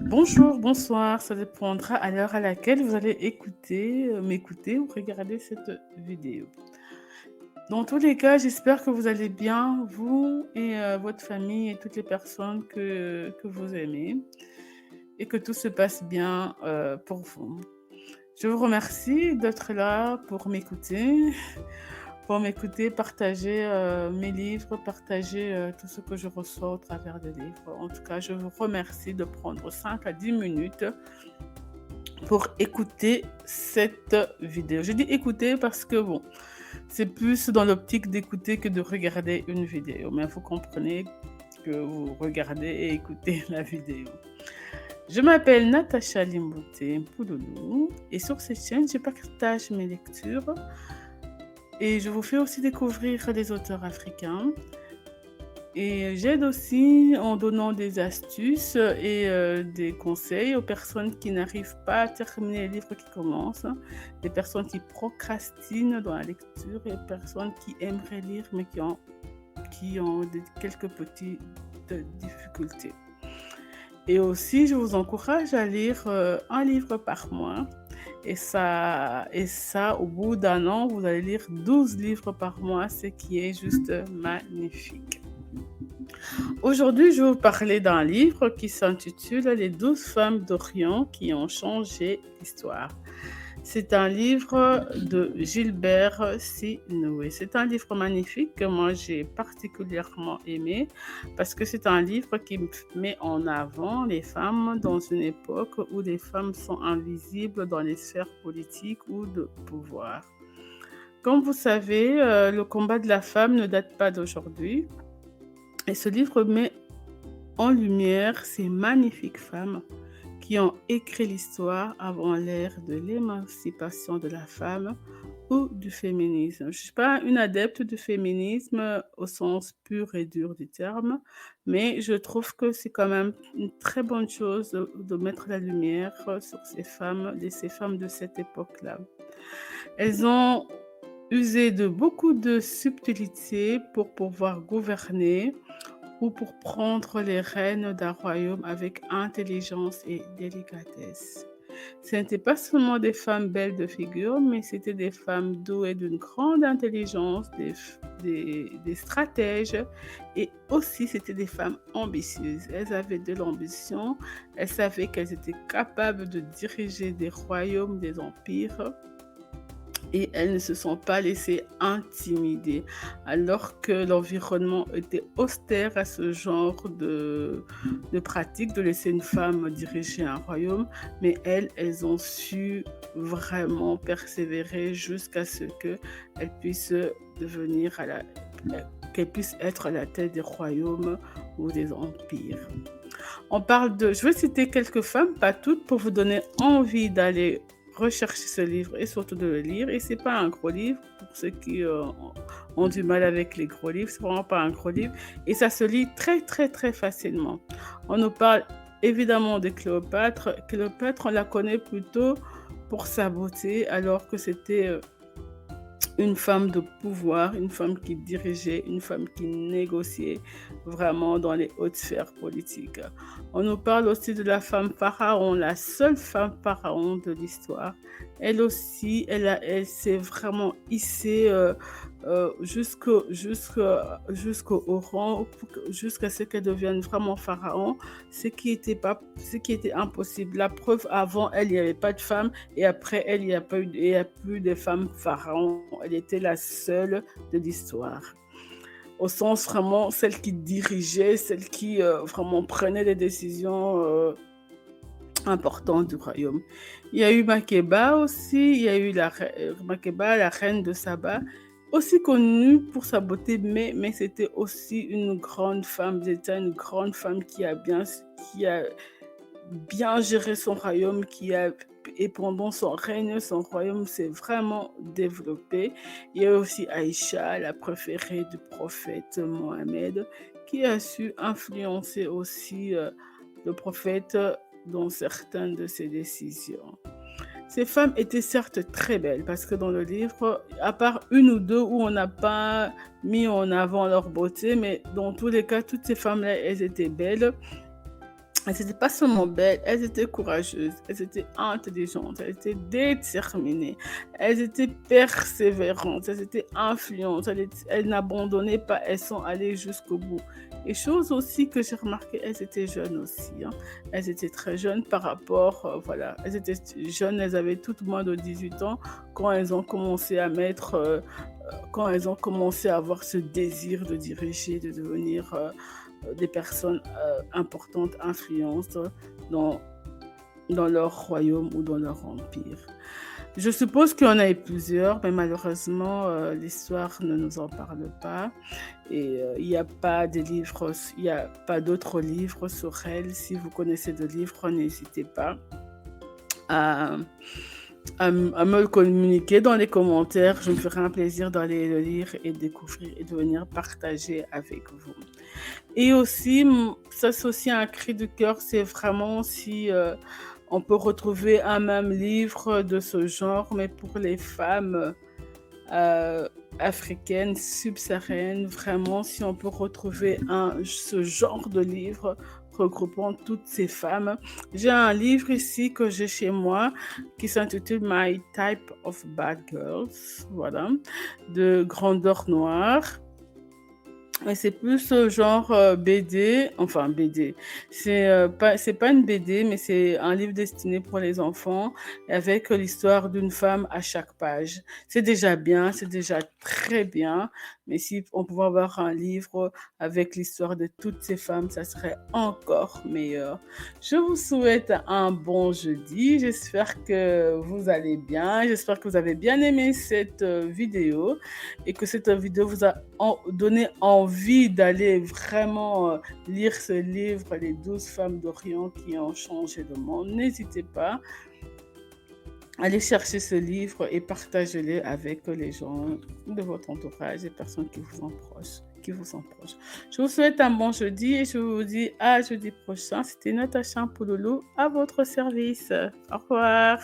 Bonjour, bonsoir, ça dépendra à l'heure à laquelle vous allez m'écouter ou regarder cette vidéo. Dans tous les cas, j'espère que vous allez bien, vous et votre famille et toutes les personnes que vous aimez et que tout se passe bien pour vous. Je vous remercie d'être là pour m'écouter, partager mes livres, partager tout ce que je reçois au travers des livres. En tout cas, je vous remercie de prendre 5 à 10 minutes pour écouter cette vidéo. Je dis écouter parce que bon, c'est plus dans l'optique d'écouter que de regarder une vidéo. Mais vous comprenez que vous regardez et écoutez la vidéo. Je m'appelle Natacha Limbouté Pouloulou et sur cette chaîne, je partage mes lectures et je vous fais aussi découvrir des auteurs africains. Et j'aide aussi en donnant des astuces et des conseils aux personnes qui n'arrivent pas à terminer les livres qui commencent, des personnes qui procrastinent dans la lecture et des personnes qui aimeraient lire mais qui ont quelques petites difficultés. Et aussi, je vous encourage à lire un livre par mois. Et ça, au bout d'un an, vous allez lire 12 livres par mois, ce qui est juste magnifique. Aujourd'hui, je vais vous parler d'un livre qui s'intitule Les 12 femmes d'Orient qui ont changé l'histoire. C'est un livre de Gilbert Sinoué. C'est un livre magnifique que moi j'ai particulièrement aimé parce que c'est un livre qui met en avant les femmes dans une époque où les femmes sont invisibles dans les sphères politiques ou de pouvoir. Comme vous savez, le combat de la femme ne date pas d'aujourd'hui. Et ce livre met en lumière ces magnifiques femmes qui ont écrit l'histoire avant l'ère de l'émancipation de la femme ou du féminisme. Je ne suis pas une adepte du féminisme au sens pur et dur du terme, mais je trouve que c'est quand même une très bonne chose de mettre la lumière sur ces femmes de cette époque-là. Elles ont usé de beaucoup de subtilité pour pouvoir gouverner ou pour prendre les rênes d'un royaume avec intelligence et délicatesse. Ce n'étaient pas seulement des femmes belles de figure, mais c'était des femmes douées d'une grande intelligence, des stratèges, et aussi c'était des femmes ambitieuses. Elles avaient de l'ambition, elles savaient qu'elles étaient capables de diriger des royaumes, des empires, et elles ne se sont pas laissées intimider, alors que l'environnement était austère à ce genre de pratique, de laisser une femme diriger un royaume, mais elles ont su vraiment persévérer jusqu'à ce qu'elles puissent qu'elles puissent être à la tête des royaumes ou des empires. Je vais citer quelques femmes, pas toutes, pour vous donner envie d'aller rechercher ce livre et surtout de le lire. Et c'est pas un gros livre pour ceux qui ont du mal avec les gros livres. C'est vraiment pas un gros livre et ça se lit très très très facilement. On nous parle évidemment de Cléopâtre. Cléopâtre, on la connaît plutôt pour sa beauté, alors que c'était une femme de pouvoir, une femme qui dirigeait, une femme qui négociait vraiment dans les hautes sphères politiques. On nous parle aussi de la femme pharaon, la seule femme pharaon de l'histoire. Elle aussi, elle s'est vraiment hissée jusqu'au rang, jusqu'à ce qu'elle devienne vraiment pharaon, ce qui était impossible. La preuve, avant elle, il n'y avait pas de femme, et après elle, il n'y a plus de femmes pharaon. Elle était la seule de l'histoire. Au sens vraiment, celle qui dirigeait, celle qui vraiment prenait les décisions importantes du royaume. Il y a eu Makeba aussi, il y a eu Makeba, la reine de Saba, aussi connue pour sa beauté, mais c'était aussi une grande femme. C'était une grande femme qui a bien géré son royaume, et pendant son règne, son royaume s'est vraiment développé. Il y a aussi Aïcha, la préférée du prophète Mohammed, qui a su influencer aussi le prophète dans certaines de ses décisions. Ces femmes étaient certes très belles parce que dans le livre, à part une ou deux où on n'a pas mis en avant leur beauté, mais dans tous les cas, toutes ces femmes-là, elles étaient belles. Elles n'étaient pas seulement belles, elles étaient courageuses, elles étaient intelligentes, elles étaient déterminées, elles étaient persévérantes, elles étaient influentes, elles n'abandonnaient pas, elles sont allées jusqu'au bout. Et chose aussi que j'ai remarqué, elles étaient jeunes aussi, hein. Elles étaient très jeunes par rapport, voilà, elles étaient jeunes, elles avaient toutes moins de 18 ans quand elles ont commencé à mettre, quand elles ont commencé à avoir ce désir de diriger, de devenir des personnes importantes, influentes dans, dans leur royaume ou dans leur empire. Je suppose qu'il y en a eu plusieurs, mais malheureusement, l'histoire ne nous en parle pas. Et il n'y a pas de livres, il n'y a pas d'autres livres sur elles. Si vous connaissez de livres, n'hésitez pas à, à me le communiquer dans les commentaires. Je me ferai un plaisir d'aller le lire et découvrir et de venir partager avec vous. Et aussi, ça c'est aussi un cri de cœur, c'est vraiment si on peut retrouver un même livre de ce genre, mais pour les femmes euh, africaines, subsahariennes, vraiment, si on peut retrouver ce genre de livre regroupant toutes ces femmes. J'ai un livre ici que j'ai chez moi qui s'intitule My Type of Bad Girls, voilà, de Grandeur Noire. Et c'est plus genre BD, enfin BD. C'est pas une BD, mais c'est un livre destiné pour les enfants avec l'histoire d'une femme à chaque page. C'est déjà bien, c'est déjà très bien, mais si on pouvait avoir un livre avec l'histoire de toutes ces femmes, ça serait encore meilleur. Je vous souhaite un bon jeudi. J'espère que vous allez bien. J'espère que vous avez bien aimé cette vidéo et que cette vidéo vous a donné envie d'aller vraiment lire ce livre, Les 12 femmes d'Orient qui ont changé le monde. N'hésitez pas, allez chercher ce livre et partagez-le avec les gens de votre entourage, les personnes qui vous en proches. Je vous souhaite un bon jeudi et je vous dis à jeudi prochain. C'était Natacha Pouloulou à votre service. Au revoir.